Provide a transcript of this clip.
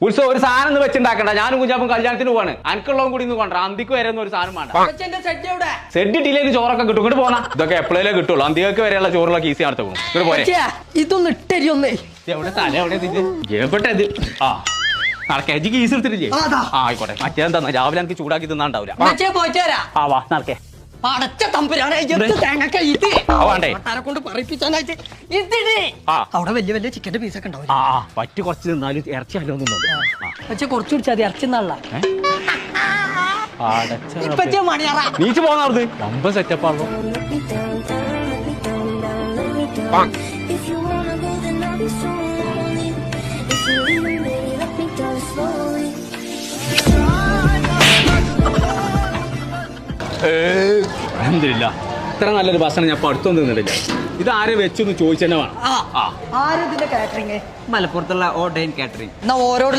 ഉത്സവം ഒരു സാധനം വെച്ചുണ്ടാക്കണ്ട. ഞാനും കുഞ്ഞാപ്പും കല്യാണത്തിന് പോവാണ്. അനക്കുള്ളതും കൂടി കൊണ്ട അന്തിക്ക് വരെ ഒരു സാധനം വേണ്ട. സെഡ് ഇട്ടിലേക്ക് ചോറൊക്കെ കിട്ടും. ഇങ്ങോട്ട് പോന്നാ. ഇതൊക്കെ എപ്പോഴേ കിട്ടുള്ളൂ. അന്തിക്ക് വരെയുള്ള ചോറുകളൊക്കെ ഈസി നടത്തും. ഇങ്ങോട്ട് പോരെ. ഇതൊന്ന് ഇട്ടരിയൊന്നേ. എവിടെ തല എവിടെ ആ നടക്കേജി കീസ് എടുത്തിട്ടില്ലേ? ആയിക്കോട്ടെ. മറ്റേന്താ രാവിലെ എനിക്ക് ചൂടാക്കി തിന്നാണ്ടാവില്ല. ആ വാ നടക്കേ. പടച്ച തമ്പുരാനെ കൊണ്ട് പറയിപ്പിച്ചാനായിട്ട് അവിടെ വലിയ വലിയ ചിക്കന്റെ പീസൊക്കെ ഉണ്ടാവും. പറ്റി കുറച്ച് തിന്നാലും ഇറച്ചി അല്ലോ പക്ഷെ കുറച്ച് കുടിച്ചാൽ മതി. ഇറച്ചി നല്ല നീച്ച് പോന്നത് പമ്പ സെറ്റപ്പാണല്ലോ. അൽഹംദുലില്ലാ, ഇത്ര നല്ലൊരു ഭക്ഷണം ഞാൻ അടുത്തൊന്നും നിന്നിട്ടില്ല. ഇത് ആരെ വെച്ചൊന്ന് ചോദിച്ചു തന്നെ വേണം. മലപ്പുറത്തുള്ള ഓർഡൈൻ കാറ്ററിംഗ്. ഓരോ